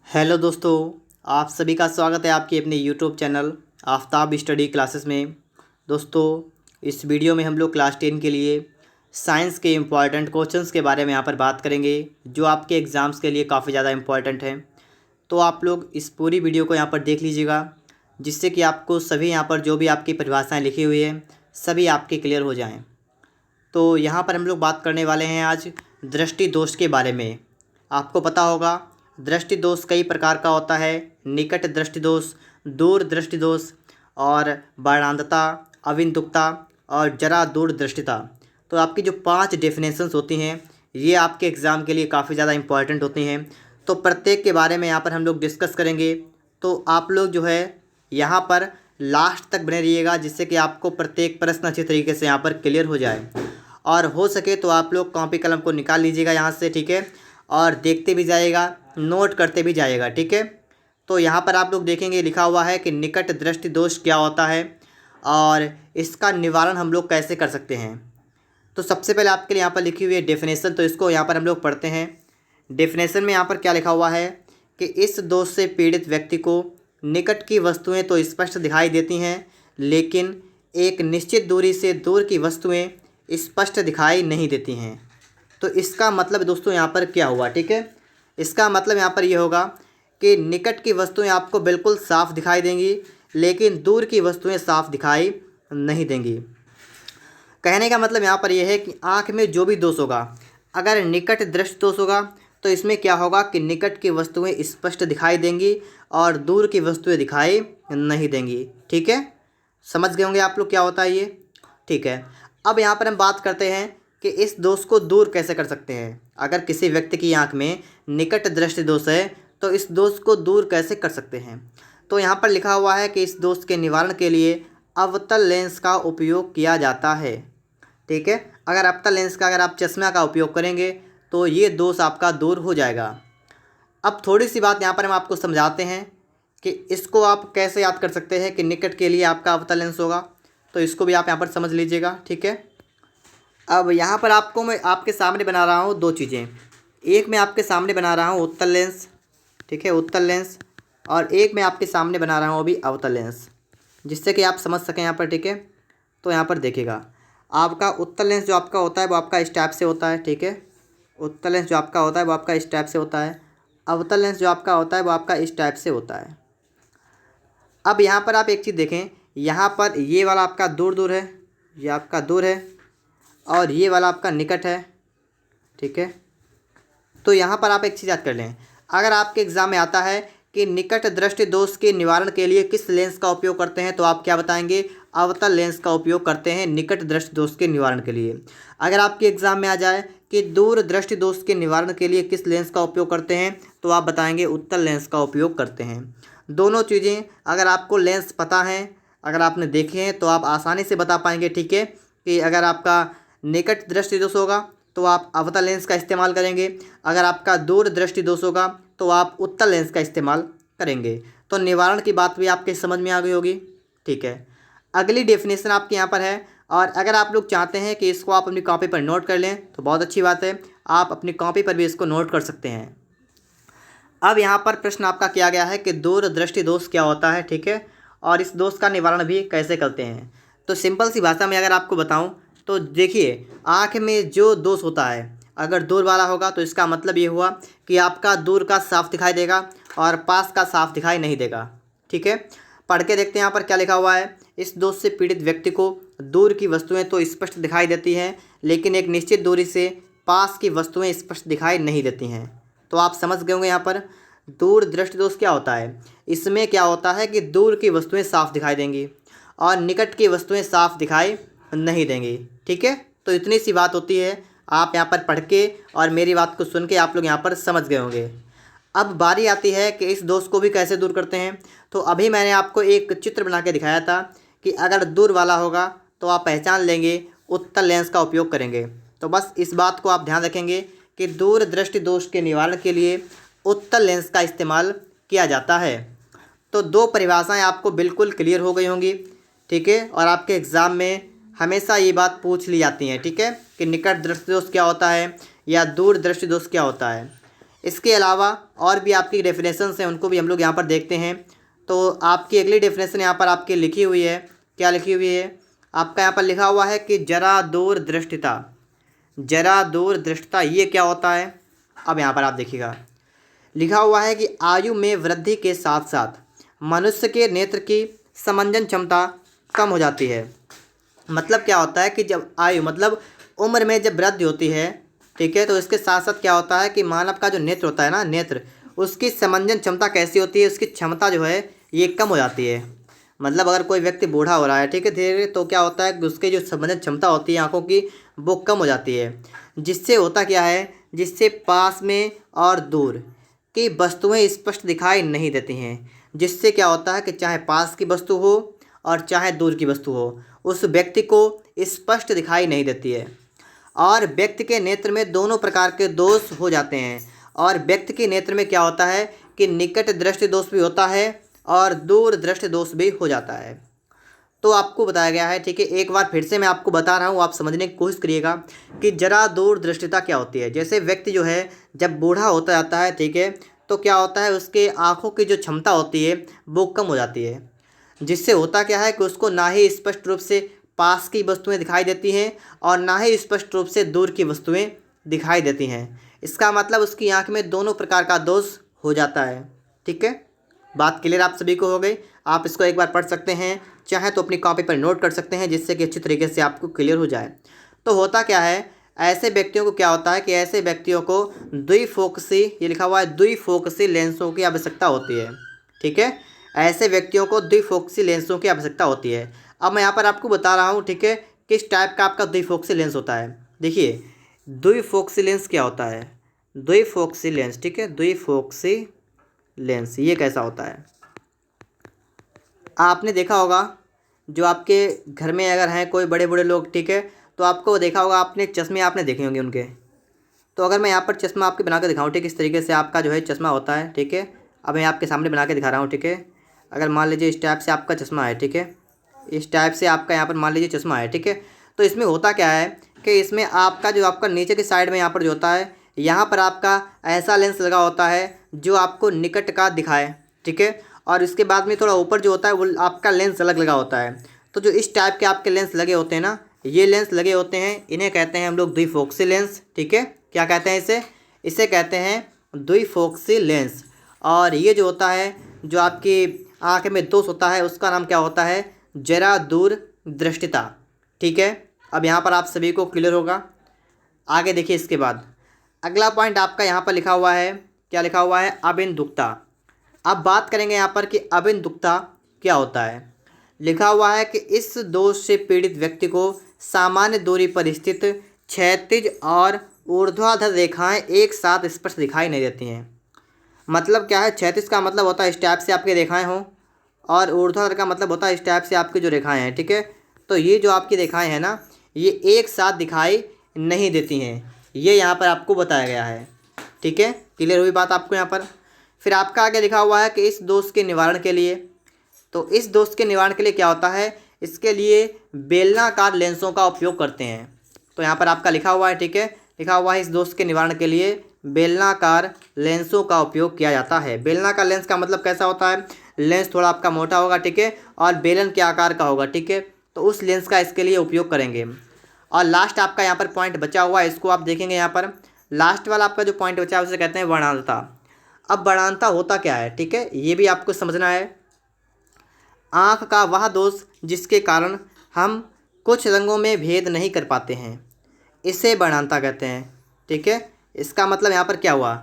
Hello दोस्तों, आप सभी का स्वागत है आपके अपने YouTube channel Aftab study classes में। दोस्तों, इस वीडियो में हम लोग क्लास 10 के लिए साइंस के इम्पॉर्टेंट क्वेश्चंस के बारे में यहाँ पर बात करेंगे, जो आपके एग्ज़ाम्स के लिए काफ़ी ज़्यादा इम्पॉर्टेंट हैं। तो आप लोग इस पूरी वीडियो को यहाँ पर देख लीजिएगा, जिससे कि आपको सभी यहाँ पर जो भी आपकी परिभाषाएँ लिखी हुई हैं सभी आपके क्लियर हो जाएँ। तो यहाँ पर हम लोग बात करने वाले हैं आज दृष्टि दोष के बारे में। आपको पता होगा दृष्टि दोष कई प्रकार का होता है। निकट दृष्टि दोष, दूर दृष्टि दोष और वर्णांधता, अविंदुकता और जरा दूरदृष्टिता। तो आपकी जो 5 डेफिनेशंस होती हैं ये आपके एग्ज़ाम के लिए काफ़ी ज़्यादा इंपॉर्टेंट होती हैं। तो प्रत्येक के बारे में यहाँ पर हम लोग डिस्कस करेंगे। तो आप लोग जो है यहाँ पर लास्ट तक बने रहिएगा, जिससे कि आपको प्रत्येक प्रश्न अच्छी तरीके से यहाँ पर क्लियर हो जाए। और हो सके तो आप लोग कॉपी कलम को निकाल लीजिएगा यहाँ से, ठीक है, और देखते भी जाइएगा, नोट करते भी जाइएगा, ठीक है। तो यहाँ पर आप लोग देखेंगे लिखा हुआ है कि निकट दृष्टि दोष क्या होता है और इसका निवारण हम लोग कैसे कर सकते हैं। तो सबसे पहले आपके लिए यहाँ पर लिखी हुई है डेफिनेशन, तो इसको यहाँ पर हम लोग पढ़ते हैं। डेफिनेशन में यहाँ पर क्या लिखा हुआ है कि इस दोष से पीड़ित व्यक्ति को निकट की वस्तुएं तो स्पष्ट दिखाई देती हैं, लेकिन एक निश्चित दूरी से दूर की वस्तुएं स्पष्ट दिखाई नहीं देती हैं। तो इसका मतलब दोस्तों यहाँ पर क्या हुआ, ठीक है। इसका मतलब यहाँ पर ये होगा कि निकट की वस्तुएं आपको बिल्कुल साफ़ दिखाई देंगी, लेकिन दूर की वस्तुएं साफ़ दिखाई नहीं देंगी। कहने का मतलब यहाँ पर यह है कि आँख में जो भी दोष होगा, अगर निकट दृष्टि दोष होगा तो इसमें क्या होगा कि निकट की वस्तुएं स्पष्ट दिखाई देंगी और दूर की वस्तुएं दिखाई नहीं देंगी, ठीक है। समझ गए होंगे आप लोग क्या होता है ये, ठीक है। अब यहाँ पर हम बात करते हैं कि इस दोष को दूर कैसे कर सकते हैं। अगर किसी व्यक्ति की आंख में निकट दृष्टि दोष है तो इस दोष को दूर कैसे कर सकते हैं। तो यहाँ पर लिखा हुआ है कि इस दोष के निवारण के लिए अवतल लेंस का उपयोग किया जाता है, ठीक है। अगर अवतल लेंस का अगर आप चश्मा का उपयोग करेंगे तो ये दोष आपका दूर हो जाएगा। अब थोड़ी सी बात यहाँ पर हम आपको समझाते हैं कि इसको आप कैसे याद कर सकते हैं कि निकट के लिए आपका अवतल लेंस होगा। तो इसको भी आप यहाँ पर समझ लीजिएगा, ठीक है। अब यहाँ पर आपको मैं आपके सामने बना रहा हूँ 2 चीज़ें। एक मैं आपके सामने बना रहा हूँ उत्तल लेंस, ठीक है, उत्तल लेंस, और एक मैं आपके सामने बना रहा हूँ अभी अवतल लेंस, जिससे कि आप समझ सकें यहाँ पर, ठीक है। तो यहाँ पर देखिएगा, आपका उत्तल लेंस जो आपका होता है वो आपका इस टाइप से होता है, ठीक है। उत्तल लेंस जो आपका होता है वो आपका इस टाइप से होता है। अवतल लेंस जो आपका होता है वो आपका इस टाइप से होता है। अब यहाँ पर आप एक चीज़ देखें, यहाँ पर ये वाला आपका दूर दूर है, ये आपका दूर है, और ये वाला आपका निकट है, ठीक है। तो यहाँ पर आप एक चीज़ याद कर लें, अगर आपके एग्ज़ाम में आता है कि निकट दृष्टि दोष के निवारण के लिए किस लेंस का उपयोग करते हैं, तो आप क्या बताएंगे, अवतल लेंस का उपयोग करते हैं निकट दृष्टि दोष के निवारण के लिए। अगर आपके एग्ज़ाम में आ जाए कि दूर दृष्टि दोष के निवारण के लिए किस लेंस का उपयोग करते हैं, तो आप बताएंगे उत्तल लेंस का उपयोग करते हैं। दोनों चीज़ें अगर आपको लेंस पता हैं, अगर आपने देखे हैं, तो आप आसानी से बता पाएंगे, ठीक है, कि अगर आपका निकट दृष्टि दोष होगा तो आप अवतल लेंस का इस्तेमाल करेंगे, अगर आपका दूर दृष्टि दोष होगा तो आप उत्तल लेंस का इस्तेमाल करेंगे। तो निवारण की बात भी आपके समझ में आ गई होगी, ठीक है। अगली डेफिनेशन आपके यहाँ पर है, और अगर आप लोग चाहते हैं कि इसको आप अपनी कॉपी पर नोट कर लें तो बहुत अच्छी बात है, आप अपनी कॉपी पर भी इसको नोट कर सकते हैं। अब यहाँ पर प्रश्न आपका किया गया है कि दूर दृष्टि दोष क्या होता है, ठीक है, और इस दोष का निवारण भी कैसे करते हैं। तो सिंपल सी भाषा में अगर आपको बताऊँ तो देखिए, आँख में जो दोष होता है अगर दूर वाला होगा तो इसका मतलब ये हुआ कि आपका दूर का साफ दिखाई देगा और पास का साफ दिखाई नहीं देगा, ठीक है। पढ़ के देखते हैं यहाँ पर क्या लिखा हुआ है, इस दोष से पीड़ित व्यक्ति को दूर की वस्तुएं तो स्पष्ट दिखाई देती हैं, लेकिन एक निश्चित दूरी से पास की वस्तुएं स्पष्ट दिखाई नहीं देती हैं। तो आप समझ गए होंगे यहाँ पर दूर दृष्टि दोष क्या होता है। इसमें क्या होता है कि दूर की वस्तुएं साफ दिखाई देंगी और निकट की वस्तुएं साफ दिखाई नहीं देंगी, ठीक है। तो इतनी सी बात होती है, आप यहाँ पर पढ़ के और मेरी बात को सुन के आप लोग यहाँ पर समझ गए होंगे। अब बारी आती है कि इस दोष को भी कैसे दूर करते हैं। तो अभी मैंने आपको एक चित्र बना के दिखाया था कि अगर दूर वाला होगा तो आप पहचान लेंगे, उत्तल लेंस का उपयोग करेंगे। तो बस इस बात को आप ध्यान रखेंगे कि दूर दृष्टि दोष के निवारण के लिए उत्तल लेंस का इस्तेमाल किया जाता है। तो 2 परिभाषाएँ आपको बिल्कुल क्लियर हो गई होंगी, ठीक है। और आपके एग्ज़ाम में हमेशा ये बात पूछ ली जाती है, ठीक है, कि निकट दृष्टि दोष क्या होता है या दूर दृष्टि दोष क्या होता है। इसके अलावा और भी आपकी डेफिनेशंस हैं, उनको भी हम लोग यहाँ पर देखते हैं। तो आपकी अगली डेफिनेशन यहाँ पर आपकी लिखी हुई है, क्या लिखी हुई है आपका यहाँ पर लिखा हुआ है कि जरा दूरदृष्टिता। जरा दूरदृष्टिता ये क्या होता है? अब यहाँ पर आप देखिएगा, लिखा हुआ है कि आयु में वृद्धि के साथ साथ मनुष्य के नेत्र की समंजन क्षमता कम हो जाती है। मतलब क्या होता है कि जब आयु मतलब उम्र में जब वृद्धि होती है, ठीक है, तो इसके साथ साथ क्या होता है कि मानव का जो नेत्र होता है ना, नेत्र, उसकी समंजन क्षमता कैसी होती है, उसकी क्षमता जो है ये कम हो जाती है। मतलब अगर कोई व्यक्ति बूढ़ा हो रहा है, ठीक है, धीरे धीरे, तो क्या होता है कि उसकी जो समंजन क्षमता होती है आँखों की, वो कम हो जाती है। जिससे होता क्या है, जिससे पास में और दूर की वस्तुएं स्पष्ट दिखाई नहीं देती हैं। जिससे क्या होता है कि चाहे पास की वस्तु हो और चाहे दूर की वस्तु हो, उस व्यक्ति को स्पष्ट दिखाई नहीं देती है। और व्यक्ति के नेत्र में दोनों प्रकार के दोष हो जाते हैं। और व्यक्ति के नेत्र में क्या होता है कि निकट दृष्टि दोष भी होता है और दूर दृष्टि दोष भी हो जाता है। तो आपको बताया गया है, ठीक है, एक बार फिर से मैं आपको बता रहा हूँ, आप समझने की कोशिश करिएगा कि जरा दूरदृष्टिता क्या होती है। जैसे व्यक्ति जो है जब बूढ़ा होता जाता है, ठीक है, तो क्या होता है उसके आँखों की जो क्षमता होती है वो कम हो जाती है। जिससे होता क्या है कि उसको ना ही स्पष्ट रूप से पास की वस्तुएं दिखाई देती हैं और ना ही स्पष्ट रूप से दूर की वस्तुएं दिखाई देती हैं। इसका मतलब उसकी आँख में दोनों प्रकार का दोष हो जाता है। ठीक है, बात क्लियर आप सभी को हो गई। आप इसको एक बार पढ़ सकते हैं, चाहे तो अपनी कॉपी पर नोट कर सकते हैं, जिससे कि अच्छी तरीके से आपको क्लियर हो जाए। तो होता क्या है, ऐसे व्यक्तियों को क्या होता है कि ऐसे व्यक्तियों को द्विफोकसी, ये लिखा हुआ है, द्विफोकसी लेंसों की आवश्यकता होती है। ठीक है, ऐसे व्यक्तियों को द्विफोकसी लेंसों की आवश्यकता होती है। अब मैं यहाँ पर आपको बता रहा हूँ, ठीक है, किस टाइप का आपका द्विफोकसी लेंस होता है। देखिए, द्विफोकसी लेंस क्या होता है, द्विफोकसी लेंस, ठीक है, द्विफोकसी लेंस ये कैसा होता है। आपने देखा होगा, जो आपके घर में अगर हैं कोई बड़े बड़े लोग, ठीक है, तो आपको देखा होगा, आपने चश्मे आपने देखे होंगे उनके। तो अगर मैं यहाँ पर चश्मा आपके बना के दिखाऊँ, ठीक, इस तरीके से आपका जो है चश्मा होता है। ठीक है, अब मैं आपके सामने बना के दिखा रहा हूँ। ठीक है, अगर मान लीजिए इस टाइप से आपका चश्मा है, ठीक है, इस टाइप से आपका यहाँ पर मान लीजिए चश्मा है। ठीक है, तो इसमें होता क्या है कि इसमें आपका जो आपका नीचे की साइड में यहाँ पर जो होता है, यहाँ पर आपका ऐसा लेंस लगा होता है जो आपको निकट का दिखाए। ठीक है, और इसके बाद में थोड़ा ऊपर जो होता है वो आपका लेंस अलग लगा होता है। तो जो इस टाइप के आपके लेंस लगे होते हैं ना, ये लेंस लगे होते हैं, इन्हें कहते हैं हम लोग द्विफोकसी लेंस। ठीक है, क्या कहते हैं इसे, इसे कहते हैं द्विफोकसी लेंस। और ये जो होता है, जो आपकी आँख में दोष होता है, उसका नाम क्या होता है, जरा दूरदृष्टिता। ठीक है, अब यहाँ पर आप सभी को क्लियर होगा। आगे देखिए, इसके बाद अगला पॉइंट आपका यहाँ पर लिखा हुआ है, क्या लिखा हुआ है, अबिंदुकता। अब बात करेंगे यहाँ पर कि अबिंदुकता क्या होता है। लिखा हुआ है कि इस दोष से पीड़ित व्यक्ति को सामान्य दूरी पर स्थित क्षैतिज और ऊर्ध्वाधर रेखाएं एक साथ स्पष्ट दिखाई नहीं देती हैं। मतलब क्या है, क्षैतिज का मतलब होता है इस टाइप से आपकी रेखाएं हों, और ऊर्ध्वाधर का मतलब होता है इस टाइप से आपकी जो रेखाएं हैं। ठीक है, तो ये जो आपकी रेखाएं हैं ना, ये एक साथ दिखाई नहीं देती हैं, ये यहाँ पर आपको बताया गया है। ठीक है, क्लियर हुई बात आपको यहाँ पर। फिर आपका आगे लिखा हुआ है कि इस दोष के निवारण के लिए, तो इस दोष के निवारण के लिए क्या होता है, इसके लिए बेलनाकार लेंसों का उपयोग करते हैं। तो यहाँ पर आपका लिखा हुआ है, ठीक है, लिखा हुआ है इस दोष के निवारण के लिए बेलनाकार लेंसों का उपयोग किया जाता है। बेलनाकार लेंस का मतलब कैसा होता है, लेंस थोड़ा आपका मोटा होगा, ठीक है, और बेलन के आकार का होगा। ठीक है, तो उस लेंस का इसके लिए उपयोग करेंगे। और लास्ट आपका यहाँ पर पॉइंट बचा हुआ है, इसको आप देखेंगे यहाँ पर लास्ट वाला आपका जो पॉइंट बचा है उसे कहते हैं वर्णांतता। अब वर्णांतता होता क्या है, ठीक है, ये भी आपको समझना है। आँख का वह दोष जिसके कारण हम कुछ रंगों में भेद नहीं कर पाते हैं, इसे वर्णांतता कहते हैं। ठीक है, इसका मतलब यहाँ पर क्या हुआ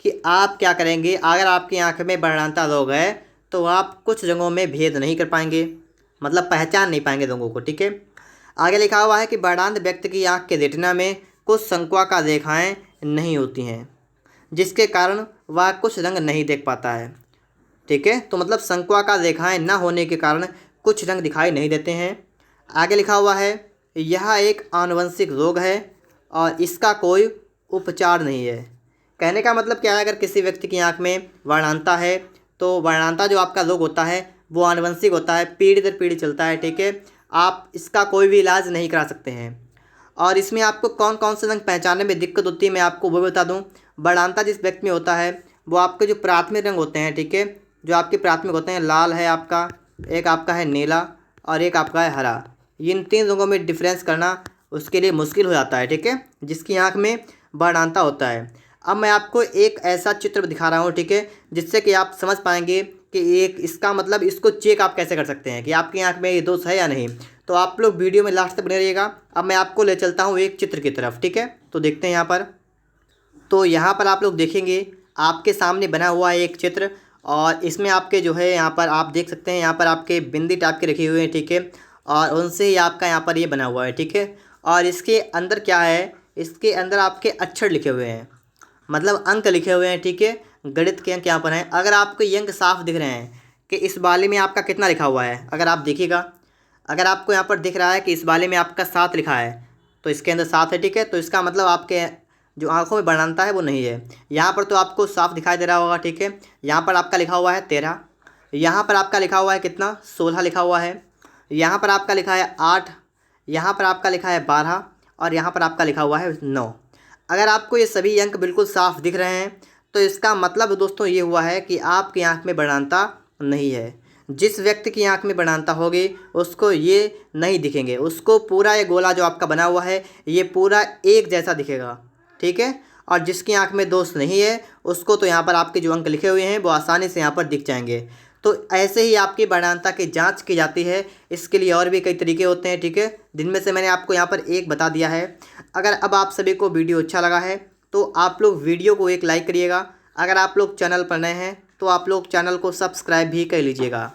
कि आप क्या करेंगे, अगर आपकी आँख में वर्णांतता रोग है तो आप कुछ रंगों में भेद नहीं कर पाएंगे, मतलब पहचान नहीं पाएंगे रंगों को। ठीक है, आगे लिखा हुआ है कि वर्णांत व्यक्ति की आँख के रेटिना में कुछ संक्वाकार रेखाएं नहीं होती हैं, जिसके कारण वह कुछ रंग नहीं देख पाता है। ठीक है, तो मतलब संक्वाकार रेखाएं न होने के कारण कुछ रंग दिखाई नहीं देते हैं। आगे लिखा हुआ है यह एक आनुवंशिक रोग है और इसका कोई उपचार नहीं है। कहने का मतलब क्या है, अगर किसी व्यक्ति की आँख में वर्णांतता है तो वर्णांतता जो आपका रोग होता है वो आनुवंशिक होता है, पीढ़ी दर पीढ़ी चलता है। ठीक है, आप इसका कोई भी इलाज नहीं करा सकते हैं। और इसमें आपको कौन कौन से रंग पहचानने में दिक्कत होती है मैं आपको वो बता दूं। वर्णांता जिस व्यक्ति में होता है वो आपके जो प्राथमिक रंग होते हैं, ठीक है, जो आपके प्राथमिक होते हैं, लाल है आपका, एक आपका है नीला और एक आपका है हरा। इन 3 रंगों में डिफरेंस करना उसके लिए मुश्किल हो जाता है, ठीक है, जिसकी आँख में वर्णांता होता है। अब मैं आपको एक ऐसा चित्र दिखा रहा हूँ, ठीक है, जिससे कि आप समझ पाएंगे कि एक इसका मतलब इसको चेक आप कैसे कर सकते हैं कि आपकी आँख में ये दोष है या नहीं। तो आप लोग वीडियो में लास्ट तक बने रहिएगा। अब मैं आपको ले चलता हूँ एक चित्र की तरफ, ठीक है। तो देखते हैं यहाँ पर। तो यहाँ पर आप लोग देखेंगे आपके सामने बना हुआ है एक चित्र, और इसमें आपके जो है यहाँ पर आप देख सकते हैं, यहाँ पर आपके बिंदी टाइप के रखे हुए हैं, ठीक है, और उनसे ही आपका यहाँ पर ये बना हुआ है, ठीक है। और इसके अंदर क्या है, इसके अंदर आपके अक्षर लिखे हुए हैं, मतलब अंक लिखे हुए हैं, ठीक है, गणित के अंक यहाँ पर हैं। अगर आपको ये अंक साफ दिख रहे हैं कि इस वाले में आपका कितना लिखा हुआ है, अगर आप देखिएगा, अगर आपको यहाँ पर दिख रहा है कि इस वाले में आपका 7 लिखा है, तो इसके अंदर 7 है, ठीक है, तो इसका मतलब आपके जो आंखों में वर्णांता है वो नहीं है। यहाँ पर तो आपको साफ दिखाई दे रहा होगा, ठीक है। यहाँ पर आपका लिखा हुआ है 13, यहाँ पर आपका लिखा हुआ है कितना, 16 लिखा हुआ है, यहाँ पर आपका लिखा है 8, यहाँ पर आपका लिखा है 12 और यहाँ पर आपका लिखा हुआ है 9। अगर आपको ये सभी अंक बिल्कुल साफ दिख रहे हैं तो इसका मतलब दोस्तों ये हुआ है कि आपकी आँख में वर्णांता नहीं है। जिस व्यक्ति की आँख में वर्णांता होगी उसको ये नहीं दिखेंगे, उसको पूरा ये गोला जो आपका बना हुआ है ये पूरा एक जैसा दिखेगा, ठीक है। और जिसकी आँख में दोष नहीं है उसको तो यहाँ पर आपके जो अंक लिखे हुए हैं वो आसानी से यहाँ पर दिख जाएंगे। तो ऐसे ही आपकी वर्णांता की जांच की जाती है। इसके लिए और भी कई तरीके होते हैं, ठीक है, जिनमें से मैंने आपको यहाँ पर एक बता दिया है। अगर अब आप सभी को वीडियो अच्छा लगा है तो आप लोग वीडियो को एक लाइक करिएगा। अगर आप लोग चैनल पर नए हैं तो आप लोग चैनल को सब्सक्राइब भी कर लीजिएगा।